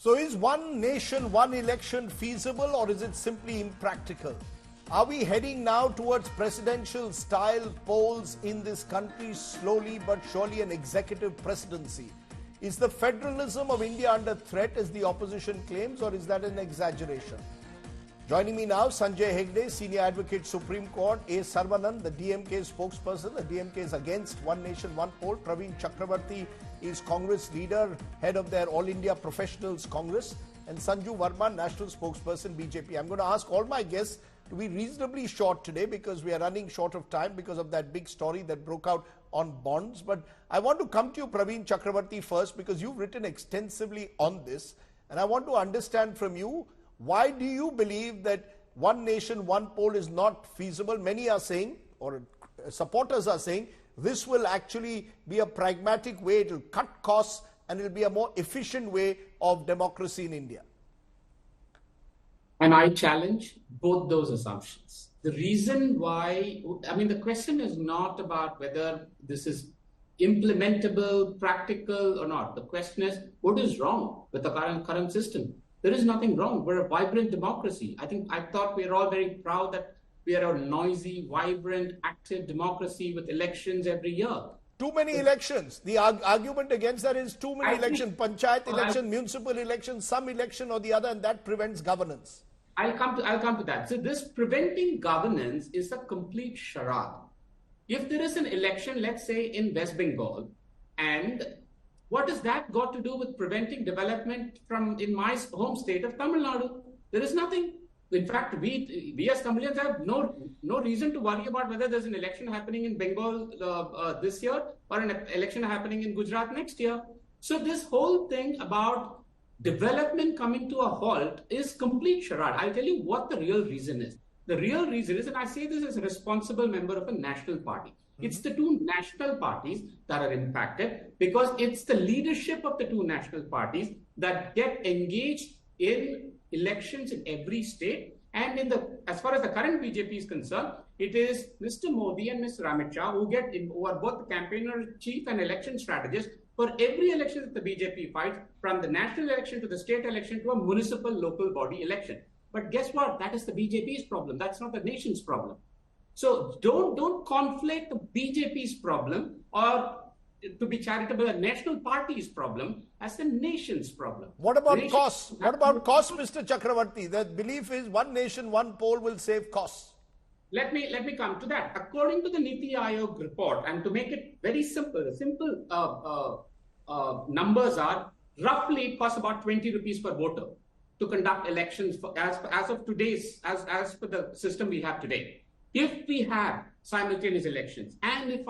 So is one nation, one election feasible, or is it simply impractical? Are we heading now towards presidential style polls in this country, slowly but surely an executive presidency? Is the federalism of India under threat, as the opposition claims, or is that an exaggeration? Joining me now, Sanjay Hegde, Senior Advocate, Supreme Court; A. Sarvanan, the DMK spokesperson. The DMK is against one nation, one poll. Praveen Chakravarti is Congress leader, head of their All India Professionals Congress. And Sanju Verma, national spokesperson, BJP. I'm going to ask all my guests to be reasonably short today because we are running short of time because of that big story that broke out on bonds. But I want to come to you, Praveen Chakravarti, first, because you've written extensively on this. And I want to understand from you, why do you believe that one nation, one poll is not feasible? Many are saying, or supporters are saying, this will actually be a pragmatic way. It will cut costs and it will be a more efficient way of democracy in India. And I challenge both those assumptions. The reason why, the question is not about whether this is implementable, practical or not. The question is, what is wrong with the current system? There is nothing wrong. We're a vibrant democracy. I thought we are all very proud that we are a noisy, vibrant, active democracy with elections every year. Too many elections. The argument against that is too many elections. Panchayat election, municipal election, some election or the other, and that prevents governance. I'll come to that. So this preventing governance is a complete charade. If there is an election, let's say in West Bengal, and what does that got to do with preventing development in my home state of Tamil Nadu? There is nothing. In fact, we as Tamilians have no reason to worry about whether there's an election happening in Bengal this year or an election happening in Gujarat next year. So this whole thing about development coming to a halt is complete charade. I'll tell you what the real reason is. The real reason is, and I say this as a responsible member of a national party, it's the two national parties that are impacted because it's the leadership of the two national parties that get engaged in elections in every state. And as far as the current BJP is concerned, it is Mr. Modi and Mr. Amit Shah who are both the campaigner chief and election strategists for every election that the BJP fights, from the national election to the state election to a municipal local body election. But guess what? That is the BJP's problem. That's not the nation's problem. So don't conflate the BJP's problem or, to be charitable, a national party's problem as the nation's problem. What about costs? What about costs, Mr. Chakravarti? The belief is one nation, one poll will save costs. Let me come to that. According to the Niti Aayog report, and to make it very simple, numbers are roughly it costs about 20 rupees per voter to conduct elections as of today's, as per the system we have today. If we have simultaneous elections, and if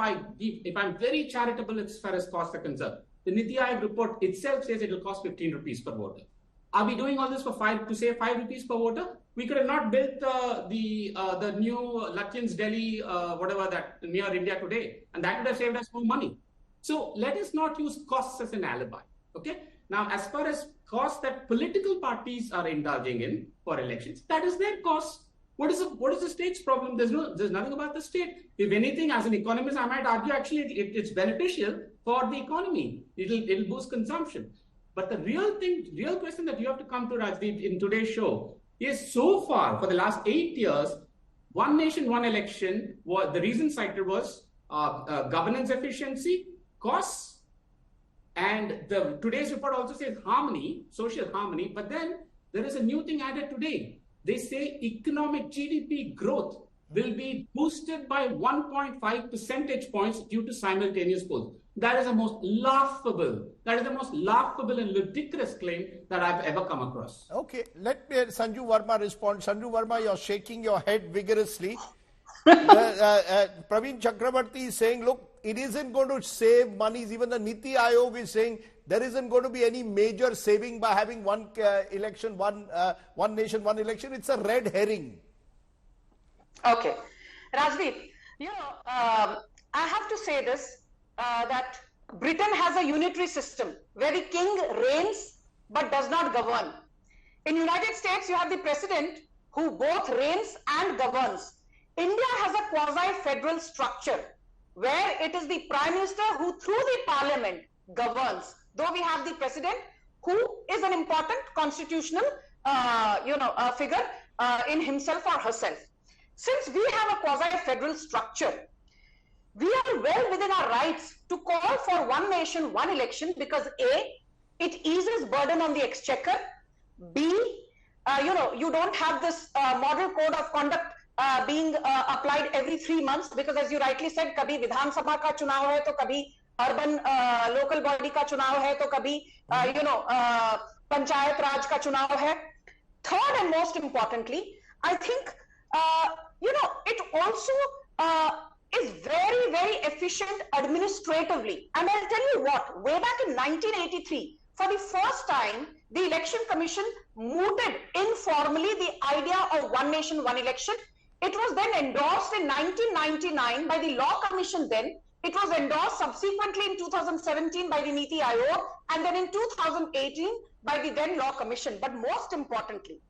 I'm very charitable as far as costs are concerned, the Niti Aayog report itself says it will cost 15 rupees per voter. Are we doing all this to save 5 rupees per voter? We could have not built the new Lutyens Delhi, whatever that near India today, and that would have saved us more money. So let us not use costs as an alibi. Okay. Now, as far as costs that political parties are indulging in for elections, that is their cost. What is the state's problem? There's nothing about the state. If anything, as an economist, I might argue actually it's beneficial for the economy. It'll boost consumption. But the real question that you have to come to, Rajdeep, in today's show is, so far for the last 8 years, one nation, one election. The reason cited was governance efficiency, costs, and today's report also says harmony, social harmony. But then there is a new thing added today. They say economic GDP growth will be boosted by 1.5 percentage points due to simultaneous polls. That is the most laughable and ludicrous claim that I've ever come across. Okay, let me Sanju Verma respond. Sanju Verma, you're shaking your head vigorously. Praveen Chakravarti is saying, look, it isn't going to save monies. Even the Niti Aayog is saying there isn't going to be any major saving by having one election, one nation, one election. It's a red herring. Okay. Rajdeep, I have to say this, that Britain has a unitary system where the king reigns but does not govern. In United States, you have the president who both reigns and governs. India has a quasi-federal structure where it is the Prime Minister who, through the Parliament, governs. Though we have the President who is an important constitutional, figure in himself or herself. Since we have a quasi-federal structure, we are well within our rights to call for one nation, one election, because A, it eases burden on the exchequer. B, you don't have this model code of conduct being applied every 3 months, because as you rightly said, kabhi Vidhan Sabha ka chunav hai, to kabhi urban local body ka chunav hai, to kabhi Panchayat Raj ka chunav hai. Third and most importantly, I think, it also is very, very efficient administratively. And I'll tell you what, way back in 1983, for the first time, the Election Commission mooted informally the idea of one nation, one election. It was then endorsed in 1999 by the Law Commission then. It was endorsed subsequently in 2017 by the Niti Aayog, and then in 2018 by the then Law Commission. But most importantly,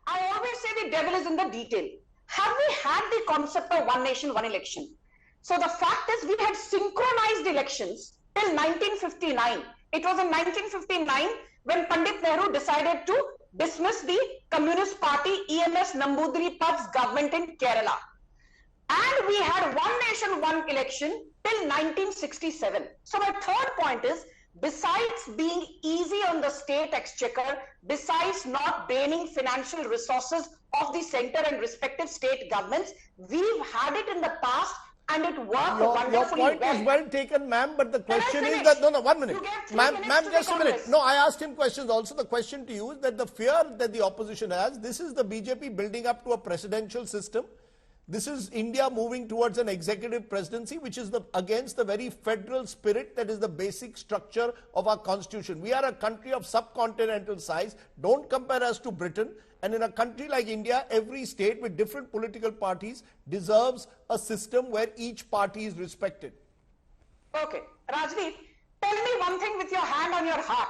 I always say the devil is in the detail. Have we had the concept of one nation, one election? So the fact is, we had synchronized elections till 1959. It was in 1959 when Pandit Nehru decided to dismiss the Communist Party EMS Nambudiri Pad's government in Kerala. And we had one nation, one election till 1967. So my third point is, besides being easy on the state exchequer, besides not draining financial resources of the center and respective state governments, we've had it in the past and it worked wonderfully Your point is well taken, ma'am, but the question is that, no, 1 minute. Ma'am, just a minute. No, I asked him questions also. The question to you is that the fear that the opposition has, this is the BJP building up to a presidential system. This is India moving towards an executive presidency, which is against the very federal spirit that is the basic structure of our constitution. We are a country of subcontinental size. Don't compare us to Britain. And in a country like India, every state with different political parties deserves a system where each party is respected. Okay. Rajdeep, tell me one thing with your hand on your heart.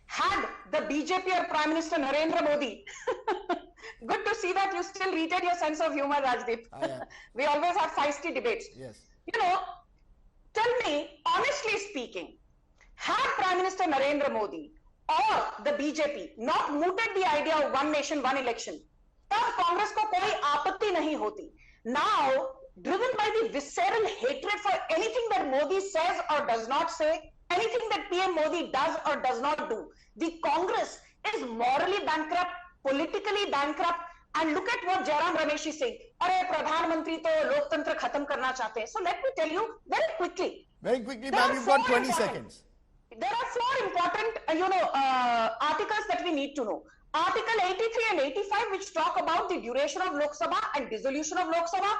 Had the BJP or Prime Minister Narendra Modi, good to see that you still retain your sense of humor, Rajdeep. We always have feisty debates. Yes. Tell me, honestly speaking, had Prime Minister Narendra Modi or the BJP not mooted the idea of one nation, one election, तब Congress को कोई आपत्ति नहीं होती. Now, driven by the visceral hatred for anything that Modi says or does not say, anything that PM Modi does or does not do, the Congress is morally bankrupt, politically bankrupt, and look at what Jairam Ramesh is saying. अरे प्रधानमंत्री तो लोकतंत्र खत्म करना चाहते हैं. So let me tell you very quickly. Very quickly, ma'am, you've got 20 seconds. There are 4 important, articles that we need to know. Article 83 and 85, which talk about the duration of Lok Sabha and dissolution of Lok Sabha.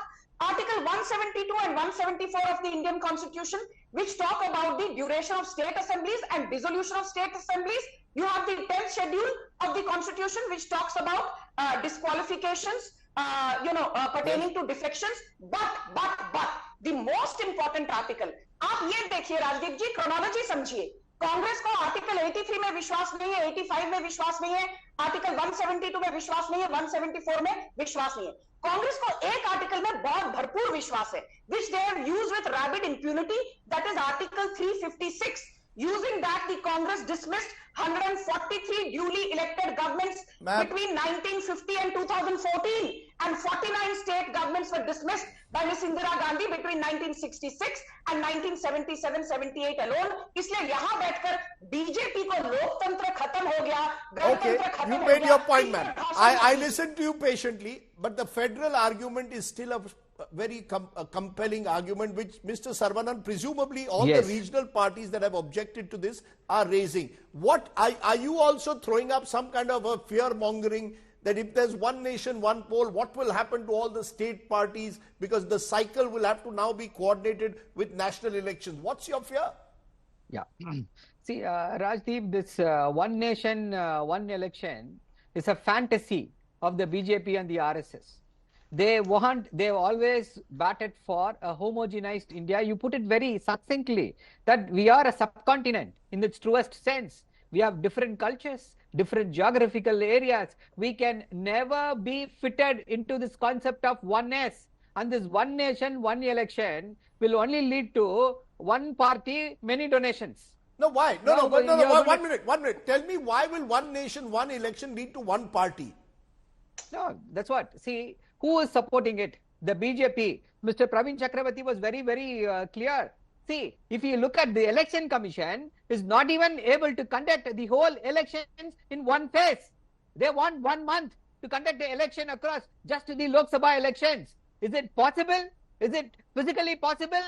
Article 172 and 174 of the Indian Constitution, which talk about the duration of state assemblies and dissolution of state assemblies. You have the 10th schedule of the Constitution, which talks about disqualifications, pertaining to defections. But the most important article, आप ये देखिए राजदीप जी, chronology समझिए. कांग्रेस को article 83 में विश्वास नहीं है, 85 में विश्वास नहीं है, आर्टिकल 172 में विश्वास नहीं है, 174 में विश्वास नहीं है. कांग्रेस को एक आर्टिकल में बहुत भरपूर विश्वास है, which they have used with rabid impunity, that is article 356. Using that, the Congress dismissed 143 duly elected governments between 1950 and 2014, and 49 state governments were dismissed by Miss Indira Gandhi between 1966 and 1977-78 alone. इसलिए यहाँ बैठकर BJP को लोकतंत्र खत्म हो गया, गणतंत्र खत्म हो गया. You made your point, ma'am. I listened to you patiently, but the federal argument is still a very compelling argument, which Mr. Saravanan, presumably all the regional parties that have objected to this are raising. What are you also throwing up some kind of a fear mongering that if there's one nation, one poll, what will happen to all the state parties, because the cycle will have to now be coordinated with national elections? What's your fear? Yeah. See, Rajdeep, this one nation, one election is a fantasy of the BJP and the RSS. They've always batted for a homogenized India. You put it very succinctly that we are a subcontinent in its truest sense. We have different cultures, different geographical areas. We can never be fitted into this concept of oneness. And this one nation, one election will only lead to one party, many donations. No, why? No, No, but you're going one to- minute, 1 minute. Tell me, why will one nation, one election lead to one party? No, that's what. See, who is supporting it? The BJP. Mr. Praveen Chakravarti was very, very clear. See, if you look at the election commission, is not even able to conduct the whole elections in one phase. They want 1 month to conduct the election across just the Lok Sabha elections. Is it possible? Is it physically possible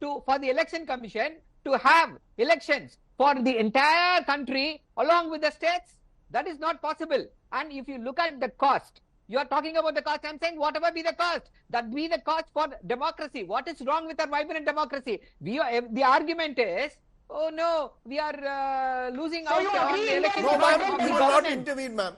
for the election commission to have elections for the entire country along with the states? That is not possible. And if you look at the cost, you are talking about the cost. I'm saying whatever be the cost, that be the cost for democracy. What is wrong with our vibrant democracy? The argument is, oh no, we are losing So out you on agree the in election that No, Because ma'am, of you the will not governance. intervene, ma'am.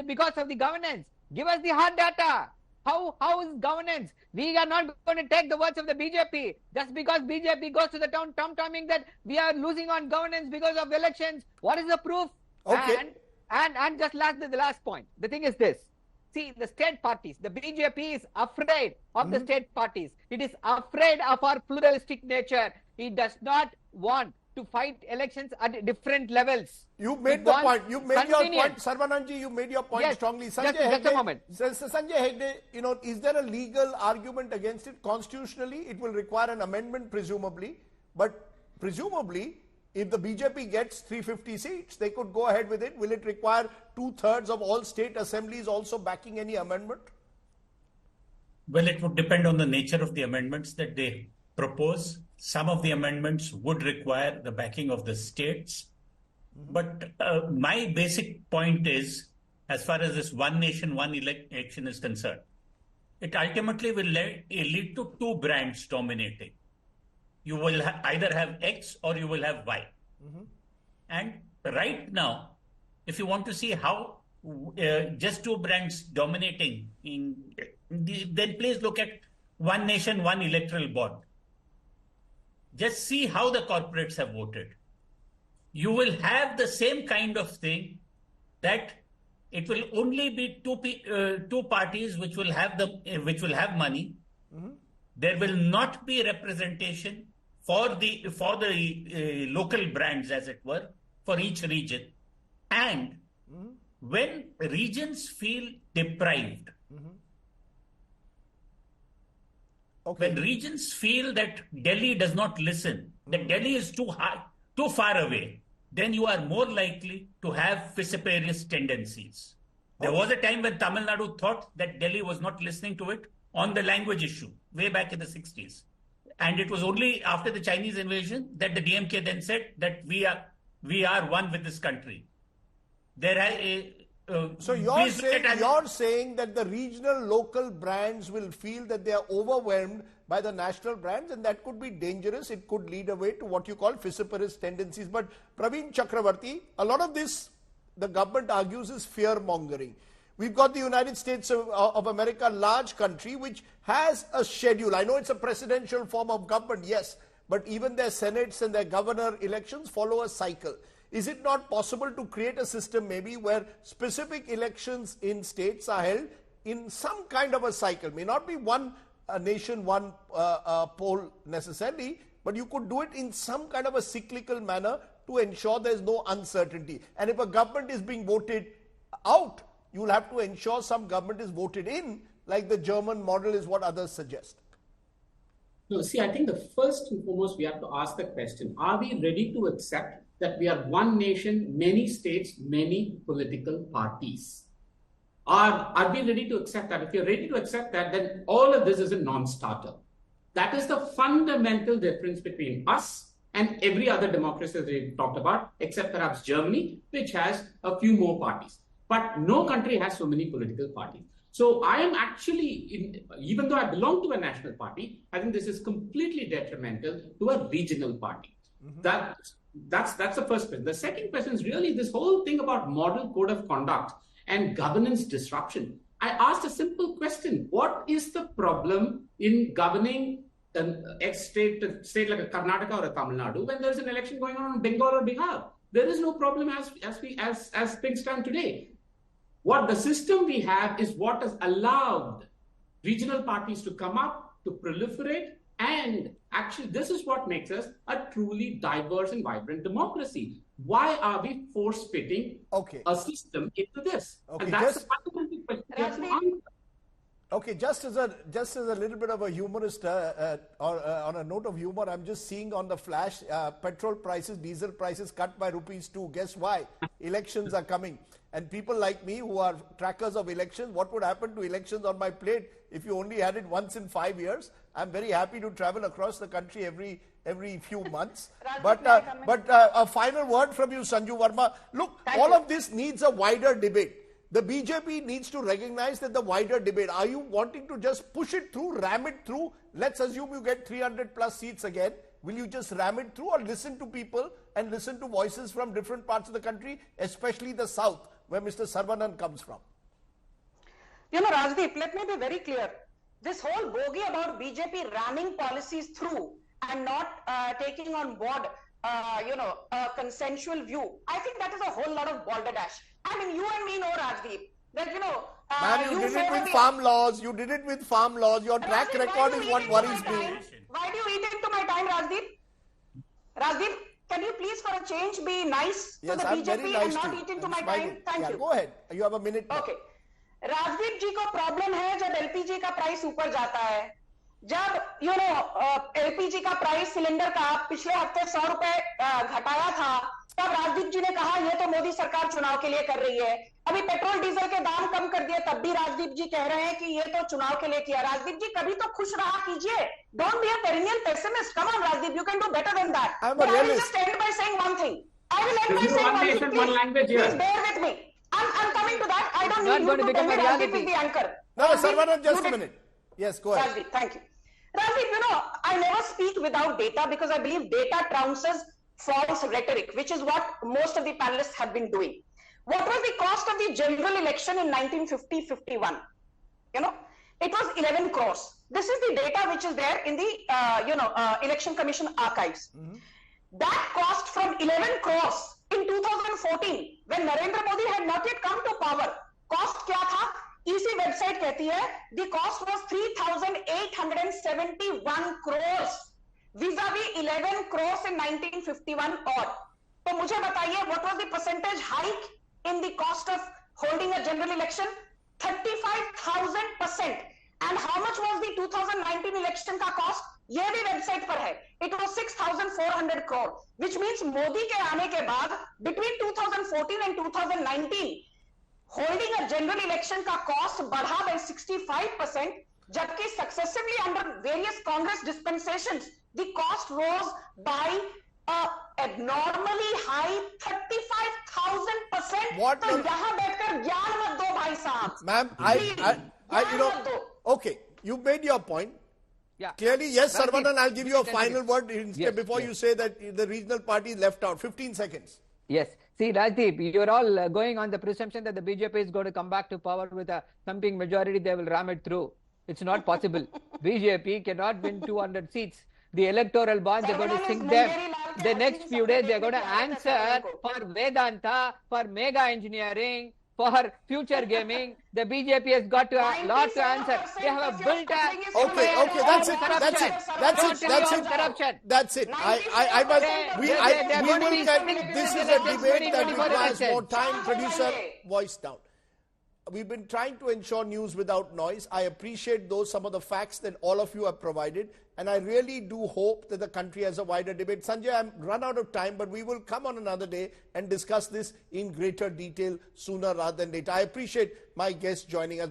Because of the governance. Give us the hard data. How is governance? We are not going to take the words of the BJP. Just because BJP goes to the town tom-tomming that we are losing on governance because of elections. What is the proof? Okay. And just the last point. The thing is this. See, the state parties, the BJP is afraid of the state parties. It is afraid of our pluralistic nature. It does not want to fight elections at different levels. You made It the wants point. You made your point. convenience. Sarvananji, you made your point Yes, strongly. just a moment. Sanjay Hegde, is there a legal argument against it? Constitutionally, it will require an amendment, presumably. But presumably, if the BJP gets 350 seats, they could go ahead with it. Will it require 2/3 of all state assemblies also backing any amendment? Well, it would depend on the nature of the amendments that they propose. Some of the amendments would require the backing of the states. But my basic point is, as far as this one nation, one election is concerned, it ultimately will lead to two brands dominating. You will either have X or you will have Y. And right now, if you want to see how just two brands dominating, then please look at one nation, one electoral bond. Just see how the corporates have voted. You will have the same kind of thing, that it will only be two parties which will have money. There will not be representation for the local brands, as it were, for each region. And when regions feel deprived, Okay. when regions feel that Delhi does not listen, that Delhi is too far away, then you are more likely to have vociferous tendencies. There was a time when Tamil Nadu thought that Delhi was not listening to it on the language issue, way back in the 60s. And it was only after the Chinese invasion that the DMK then said that we are one with this country. So you're saying that the regional local brands will feel that they are overwhelmed by the national brands, and that could be dangerous. It could lead away to what you call vociferous tendencies. But Praveen Chakravarti, a lot of this, the government argues, is fear mongering. We've got the United States of America, large country, which has a schedule. I know it's a presidential form of government, yes, but even their senates and their governor elections follow a cycle. Is it not possible to create a system maybe where specific elections in states are held in some kind of a cycle? May not be one nation, one poll necessarily, but you could do it in some kind of a cyclical manner to ensure there's no uncertainty. And if a government is being voted out, you will have to ensure some government is voted in, like the German model is what others suggest. No, see, I think the first and foremost, we have to ask the question, are we ready to accept that we are one nation, many states, many political parties? Are we ready to accept that? If you're ready to accept that, then all of this is a non-starter. That is the fundamental difference between us and every other democracy that we've talked about, except perhaps Germany, which has a few more parties. But no country has so many political parties. So I am actually, even though I belong to a national party, I think this is completely detrimental to a regional party. That's the first question. The second question is really this whole thing about model code of conduct and governance disruption. I asked a simple question. What is the problem in governing an state like a Karnataka or a Tamil Nadu when there's an election going on in Bengal or Bihar? There is no problem as things stand today. What the system we have is what has allowed regional parties to come up, to proliferate, And actually, this is what makes us a truly diverse and vibrant democracy. Why are we force-fitting a system into this? Okay, and that's the fundamental question we have to answer. Okay, just as a little bit of a humorist, on a note of humor, I'm just seeing on the flash, petrol prices, diesel prices cut by ₹2. Guess why? Elections are coming. And people like me who are trackers of elections, what would happen to elections on my plate if you only had it once in 5 years? I'm very happy to travel across the country every few months. But a final word from you, Sanju Verma. Look, all of this needs a wider debate. The BJP needs to recognize that the wider debate. Are you wanting to just push it through, ram it through? Let's assume you get 300 plus seats again. Will you just ram it through or listen to people and listen to voices from different parts of the country, especially the south, where Mr. Saravanan comes from? You know, Rajdeep, let me be very clear. This whole bogey about BJP ramming policies through and not taking on board, a consensual view, I think that is a whole lot of balderdash. I mean, you and me know, Rajdeep, that, Man, you did it with farm laws. You did it with farm laws. Your track record is what worries me. Why do you eat into my time, Rajdeep? Rajdeep, can you please for a change be nice to the BJP and not eat into my time? Thank you. Go ahead. You have a minute now. Okay. Rajdeep जी को problem है जब LPG का price ऊपर जाता है, जब LPG का price cylinder का पिछले हफ्ते 100 रुपए घटाया था, तब राजदीप जी ने कहा ये तो मोदी सरकार चुनाव के लिए कर रही है। अभी पेट्रोल डीजल के दाम कम कर दिए, तब भी राजदीप जी कह रहे हैं कि ये तो चुनाव के लिए किया। राजदीप जी कभी तो खुश रहा कीजिए। Don't be a perennial pessimist. Come on, Rajdeep, you can do better than that. But I will just end by saying one thing. I will end by saying one thing. Please bear with me. I'm coming to that. I don't need you to tell me Rajdeep is the anchor. No, Saravanan, just a minute. Yes, go ahead. Rajdeep, thank you. Rajdeep, I never speak without data because I believe data trounces false rhetoric, which is what most of the panelists have been doing. What was the cost of the general election in 1950-51? It was 11 crores. This is the data which is there in the, Election Commission archives. That cost from 11 crores in 2014, when Narendra Modi had not yet come to power, cost kya tha? EC website कहती है, the cost was 3,871 crores, vis-a-vis 11 crores in 1951 odd. तो मुझे बताइए, what was the percentage hike in the cost of holding a general election? 35,000%. And how much was the 2019 election का cost? ये भी website पर है. It was 6,400 crore, which means Modi के आने के बाद between 2014 and 2019 holding a general election का cost बढ़ा by 65%, जबकि successively under various Congress dispensations the cost rose by abnormally high 35,000%. तो यहाँ बैठकर ज्ञान मत दो भाई साहब. Ma'am, okay, you made your point. Yeah. Clearly, yes, Saravanan, I'll give you a final word before you say that the regional party is left out. 15 seconds. Yes. See, Rajdeep, you're all going on the presumption that the BJP is going to come back to power with a thumping majority. They will ram it through. It's not possible. BJP cannot win 200 seats. The electoral bonds, they're going to sink them. The next few days, they're going to answer for Vedanta, for mega engineering, for future gaming. The BJP has got a lot to answer. They have a built Okay, that's it. That's it. This is a debate that requires more time. Producer, voice down. We've been trying to ensure news without noise. I appreciate some of the facts that all of you have provided, and I really do hope that the country has a wider debate. Sanjay, I'm run out of time, but we will come on another day and discuss this in greater detail sooner rather than later. I appreciate my guests joining us.